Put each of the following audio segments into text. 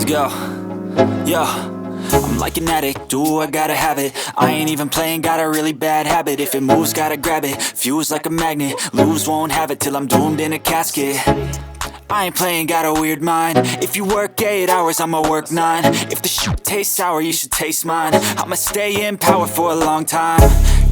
Let's go. Yo, I'm like an addict, do I gotta have it. I ain't even playing, got a really bad habit. If it moves, gotta grab it, fuse like a magnet. Lose, won't have it till I'm doomed in a casket. I ain't playing, got a weird mind. If you work 8 hours, I'ma work 9. If the shit tastes sour, you should taste mine. I'ma stay in power for a long time.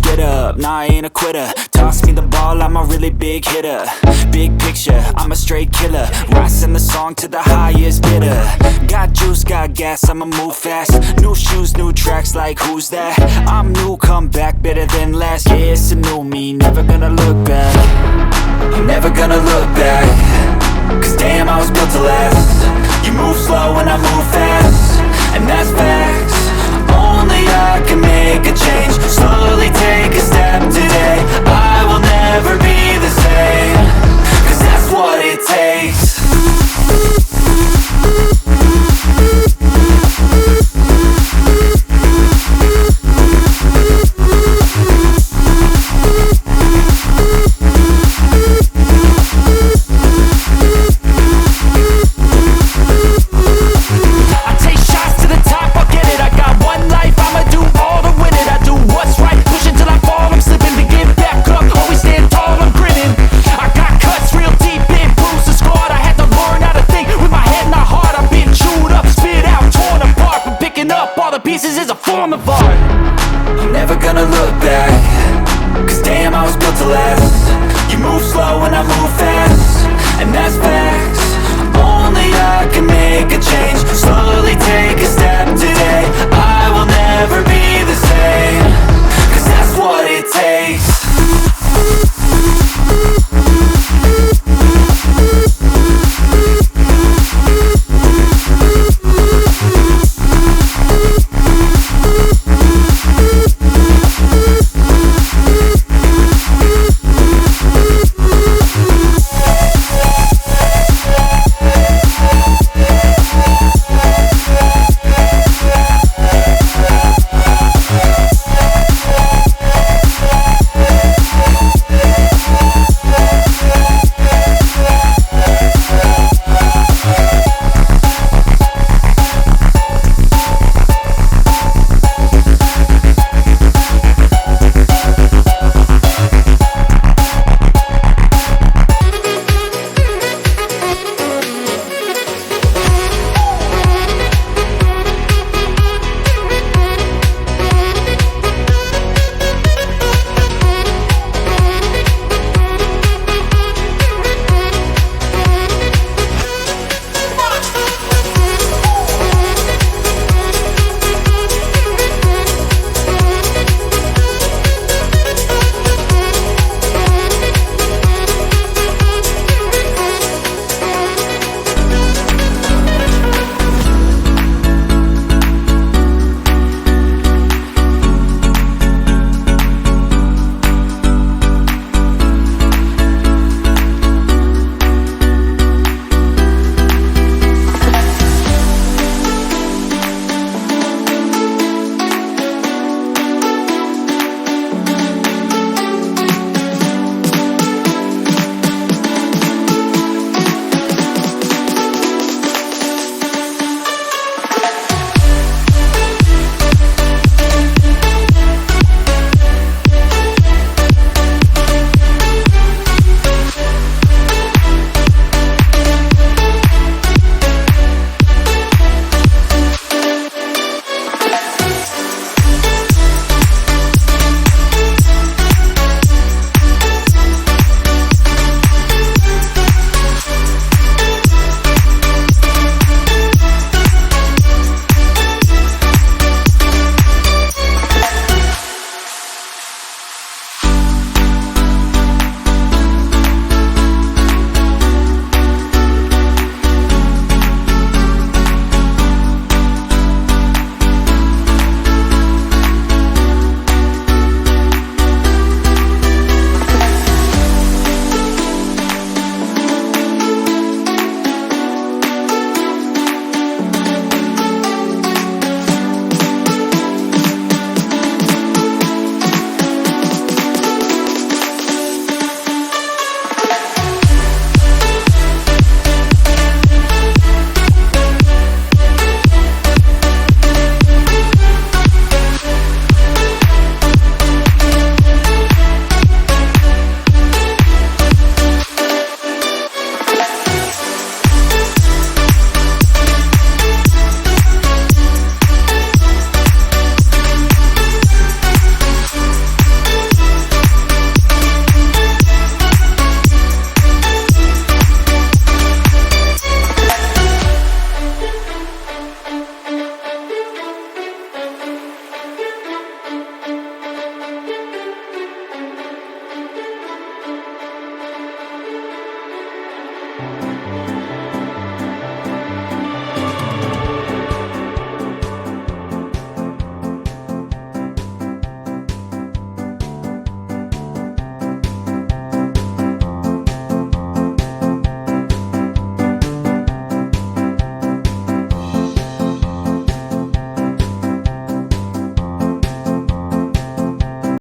Get up, nah, I ain't a quitter. Toss me the ball, I'm a really big hitter. Big picture, I'm a straight killer. Rising the song to the highest bidder. Got juice, got gas, I'ma move fast. New shoes, new tracks, like who's that? I'm new, come back, better than last. Yeah, it's a new me, never gonna look back. I'm never gonna look back. Cause damn, I was built to last. You move slow and I move fast, and that's facts. Only I can make a change. Slowly take a step today. I will